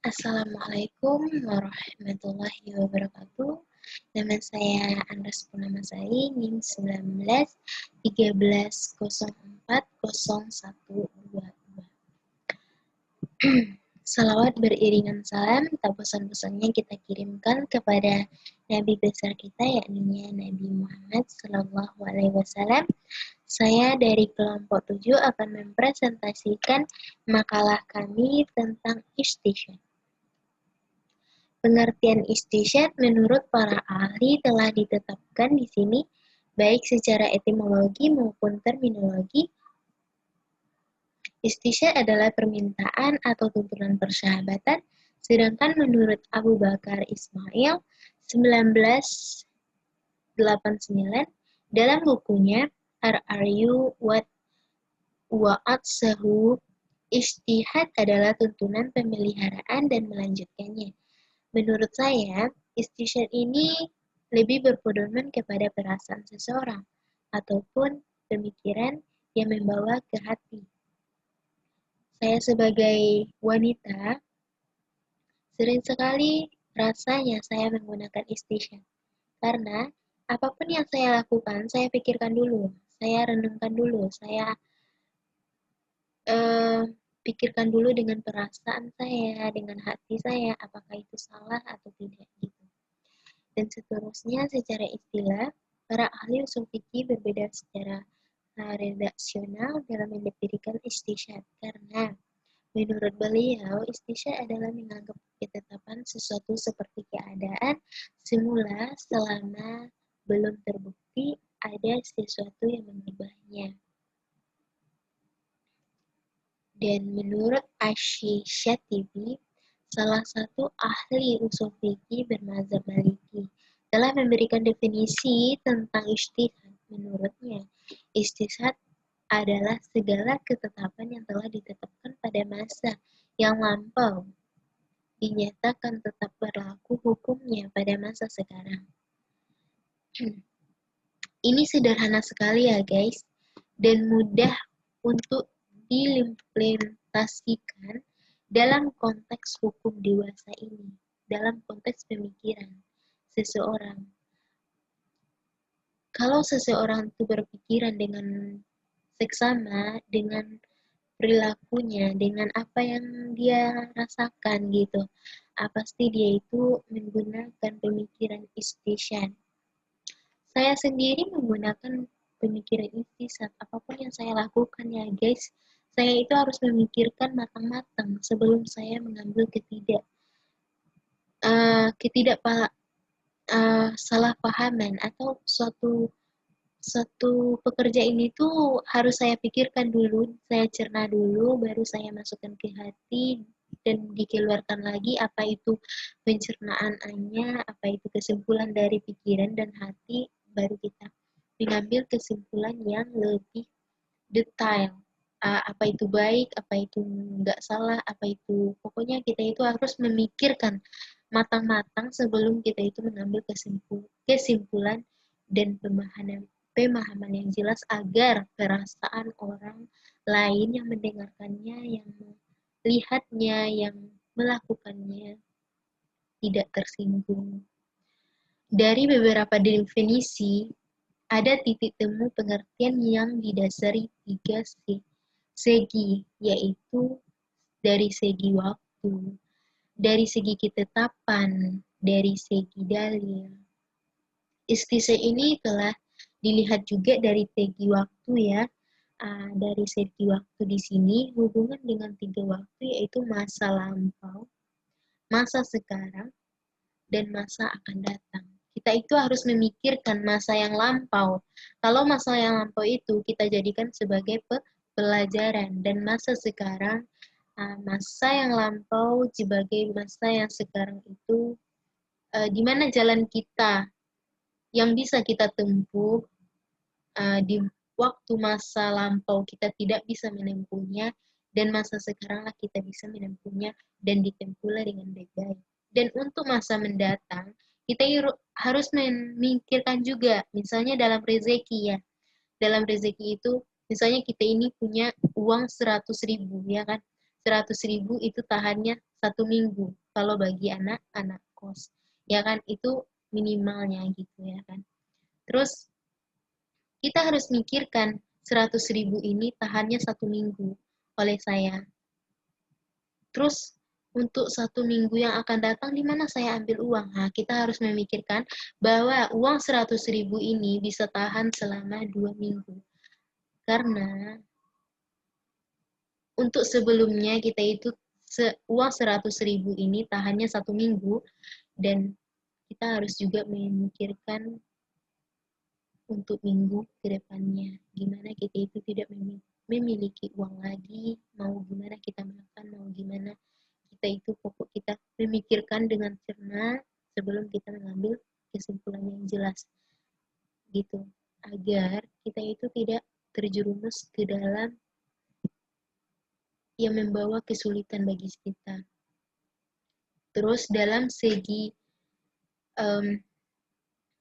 Assalamualaikum warahmatullahi wabarakatuh. Nama saya Andras Purnamasari, NIM 19 13 04 0122. Salawat beriringan salam, tak bosan-bosannya kita kirimkan kepada Nabi besar kita, yakni Nabi Muhammad Sallallahu Alaihi Wasallam. Saya dari kelompok 7 akan mempresentasikan makalah kami tentang istisyad. Pengertian istisyad menurut para ahli telah ditetapkan di sini, baik secara etimologi maupun terminologi. Istisyad adalah permintaan atau tuntunan persahabatan, sedangkan menurut Abu Bakar Ismail 1989 dalam bukunya RRU Wa'atsahu, ijtihad adalah tuntunan pemeliharaan dan melanjutkannya. Menurut saya, istisyad ini lebih berpedoman kepada perasaan seseorang ataupun pemikiran yang membawa ke hati. Saya sebagai wanita, sering sekali rasanya saya menggunakan istisyad. Karena apapun yang saya lakukan, saya pikirkan dulu, saya renungkan dulu, saya pikirkan dulu dengan perasaan saya, dengan hati saya, apakah itu salah atau tidak gitu. Dan seterusnya secara istilah, para ahli usul fikih berbeda secara redaksional dalam mendefinikan istisyad karena menurut beliau istisyad adalah menganggap ketetapan sesuatu seperti keadaan semula selama belum terbukti ada sesuatu yang mengubahnya. Dan menurut Asy-Syatibi, salah satu ahli usul fikih bermazhab Maliki, telah memberikan definisi tentang ijtihad. Menurutnya, ijtihad adalah segala ketetapan yang telah ditetapkan pada masa yang lampau, dinyatakan tetap berlaku hukumnya pada masa sekarang. Ini sederhana sekali ya guys, dan mudah untuk diimplementasikan dalam konteks hukum dewasa ini, dalam konteks pemikiran seseorang. Kalau seseorang itu berpikiran dengan seksama, dengan perilakunya, dengan apa yang dia rasakan gitu, pasti dia itu menggunakan pemikiran istisyad. Saya sendiri menggunakan pemikiran istisyad, apapun yang saya lakukan ya guys, saya itu harus memikirkan matang-matang sebelum saya mengambil ketidaksalahpahaman atau suatu pekerjaan itu harus saya pikirkan dulu, saya cerna dulu, baru saya masukkan ke hati dan dikeluarkan lagi apa itu pencernaannya, apa itu kesimpulan dari pikiran dan hati, baru kita mengambil kesimpulan yang lebih detail. Apa itu baik, apa itu nggak salah, apa itu, pokoknya kita itu harus memikirkan matang-matang sebelum kita itu mengambil kesimpulan dan pemahaman yang jelas agar perasaan orang lain yang mendengarkannya, yang melihatnya, yang melakukannya tidak tersinggung. Dari beberapa definisi, ada titik temu pengertian yang didasari 3 segi, yaitu dari segi waktu, dari segi ketetapan, dari segi dalil. Istisyad ini telah dilihat juga dari segi waktu ya. Dari segi waktu di sini hubungan dengan 3 waktu, yaitu masa lampau, masa sekarang, dan masa akan datang. Kita itu harus memikirkan masa yang lampau. Kalau masa yang lampau itu kita jadikan sebagai pelajaran, dan masa sekarang, masa yang lampau sebagai masa yang sekarang itu di mana jalan kita yang bisa kita tempuh di waktu masa lampau kita tidak bisa menempuhnya, dan masa sekaranglah kita bisa menempuhnya dan ditempuhlah dengan baik-baik. Dan untuk masa mendatang, kita harus memikirkan juga, misalnya dalam rezeki ya. Dalam rezeki itu, misalnya kita ini punya uang 100.000 ya kan. 100.000 itu tahannya 1 minggu kalau bagi anak-anak kos, ya kan, itu minimalnya gitu ya kan. Terus kita harus mikirkan 100.000 ini tahannya 1 minggu oleh saya. Terus untuk 1 minggu yang akan datang di mana saya ambil uang? Nah, kita harus memikirkan bahwa uang 100.000 ini bisa tahan selama 2 minggu. Karena untuk sebelumnya kita itu uang 100.000 ini tahannya 1 minggu, dan kita harus juga memikirkan untuk minggu ke depannya. Gimana kita itu tidak memiliki uang lagi, mau gimana kita makan, mau gimana kita itu, pokok kita memikirkan dengan cermat sebelum kita mengambil kesimpulan yang jelas gitu, agar kita itu tidak terjerumus ke dalam yang membawa kesulitan bagi kita. Terus dalam segi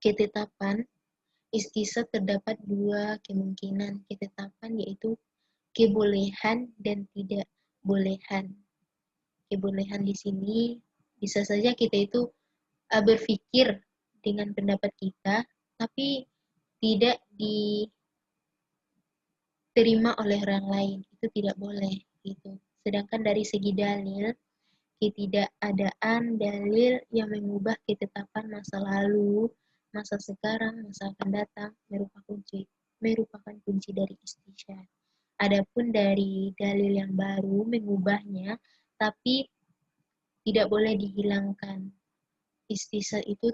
ketetapan istisna terdapat 2 kemungkinan ketetapan, yaitu kebolehan dan tidak bolehan. Kebolehan di sini bisa saja kita itu berpikir dengan pendapat kita, tapi tidak diterima oleh orang lain, itu tidak boleh gitu. Sedangkan dari segi dalil, ketidakadaan dalil yang mengubah ketetapan masa lalu, masa sekarang, masa akan datang merupakan kunci dari istisna. Adapun dari dalil yang baru mengubahnya, tapi tidak boleh dihilangkan. Istisna itu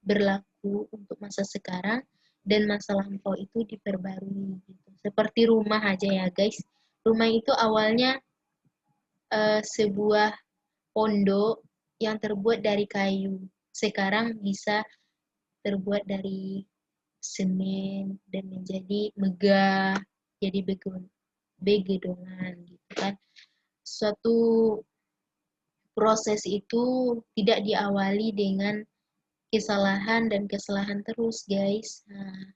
berlaku untuk masa sekarang, dan masa lampau itu diperbarui gitu. Seperti rumah aja ya guys. Rumah itu awalnya sebuah pondok yang terbuat dari kayu. Sekarang bisa terbuat dari semen dan menjadi megah, jadi begedongan gitu kan. Suatu proses itu tidak diawali dengan kesalahan dan kesalahan terus, guys. Nah,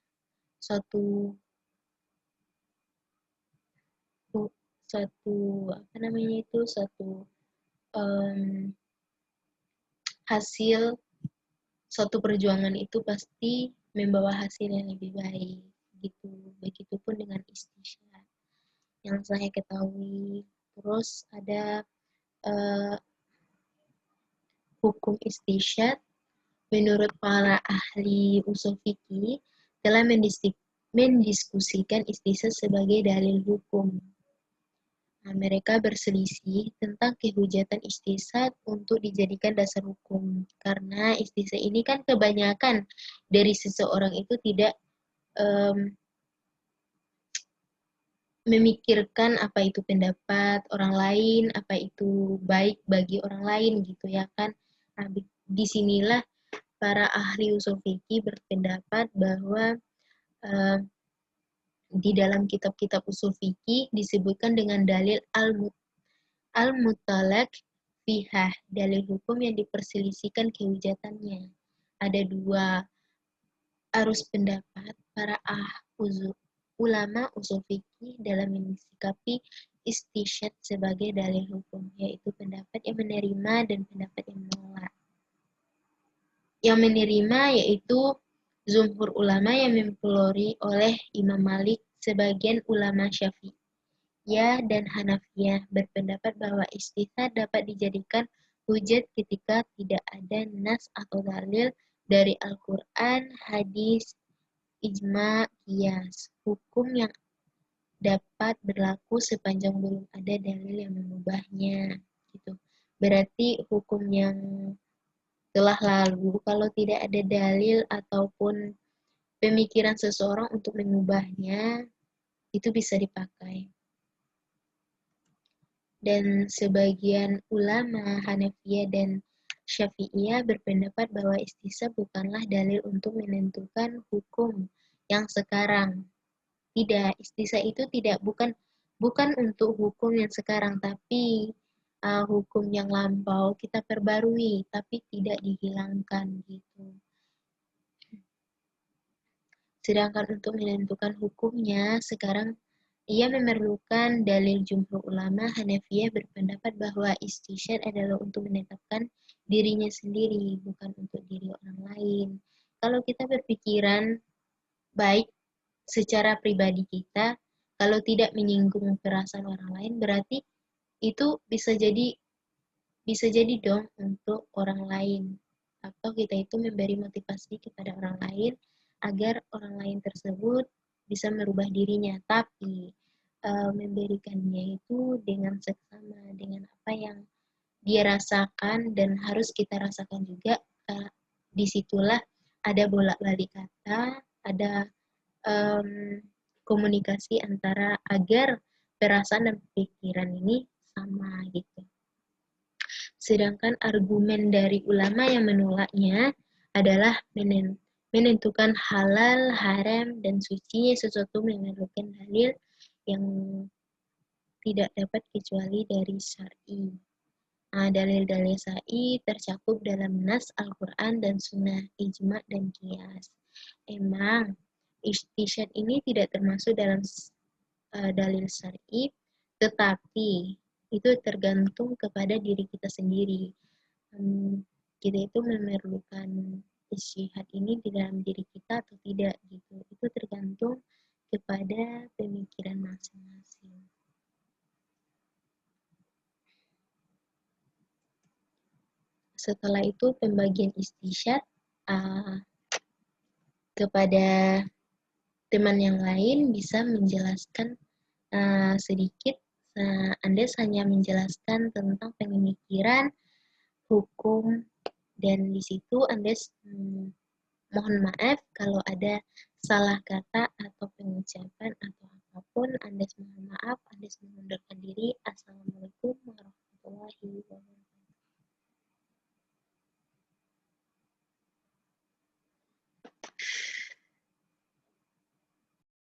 suatu apa namanya itu, suatu hasil suatu perjuangan itu pasti membawa hasil yang lebih baik gitu. Begitupun dengan istisna yang saya ketahui. Terus ada hukum istisna menurut para ahli usul fikih telah mendiskusikan istisna sebagai dalil hukum. Nah, mereka berselisih tentang kehujatan istisna untuk dijadikan dasar hukum. Karena istisna ini kan kebanyakan dari seseorang itu tidak memikirkan apa itu pendapat orang lain, apa itu baik bagi orang lain gitu ya kan. Nah, disinilah para ahli usul fikih berpendapat bahwa di dalam kitab-kitab usul fikih disebutkan dengan dalil al-mutalak fihah, dalil hukum yang diperselisihkan kehujatannya. Ada 2 arus pendapat para ulama usul fikih dalam mensikapi istisna sebagai dalil hukum, yaitu pendapat yang menerima dan pendapat yang menolak. Yang menerima yaitu jumhur ulama yang mempelori oleh Imam Malik, sebagian ulama Syafi'iyah dan Hanafiyah berpendapat bahwa istisna dapat dijadikan hujat ketika tidak ada nas atau dalil dari Al-Quran, hadis, ijma, qiyas. Hukum yang dapat berlaku sepanjang belum ada dalil yang mengubahnya gitu. Berarti hukum yang telah lalu kalau tidak ada dalil ataupun pemikiran seseorang untuk mengubahnya, itu bisa dipakai. Dan sebagian ulama Hanafiyah dan Syafi'iyah berpendapat bahwa istisna bukanlah dalil untuk menentukan hukum yang sekarang. Tidak, istisna itu bukan untuk hukum yang sekarang, tapi hukum yang lampau kita perbarui, tapi tidak dihilangkan gitu. Sedangkan untuk menentukan hukumnya sekarang Ia memerlukan dalil. Jumhur ulama Hanafiyah berpendapat bahwa istisyad adalah untuk menetapkan dirinya sendiri, bukan untuk diri orang lain. Kalau kita berpikiran baik secara pribadi kita, kalau tidak menyinggung perasaan orang lain, berarti itu bisa jadi dong untuk orang lain. Atau kita itu memberi motivasi kepada orang lain agar orang lain tersebut bisa merubah dirinya. Tapi memberikannya itu dengan seksama, dengan apa yang dia rasakan dan harus kita rasakan juga. Disitulah ada bolak-balik kata, ada um, komunikasi antara agar perasaan dan pikiran ini sama gitu. Sedangkan argumen dari ulama yang menolaknya adalah menentukan halal, haram, dan sucinya sesuatu memerlukan dalil yang tidak dapat kecuali dari syar'i. Nah, dalil-dalil syar'i tercakup dalam nas Al-Quran dan Sunnah, ijma dan qiyas. Emang istisyad ini tidak termasuk dalam dalil syar'i, tetapi itu tergantung kepada diri kita sendiri. Kita itu memerlukan istisyad ini di dalam diri kita atau tidak gitu. Itu tergantung kepada pemikiran masing-masing. Setelah itu pembagian istisyad kepada teman yang lain bisa menjelaskan sedikit. Andes hanya menjelaskan tentang pemikiran, hukum, dan di situ Andes mohon maaf kalau ada salah kata atau pengucapan atau apapun. Andes mohon maaf. Andes mengundurkan diri. Assalamualaikum.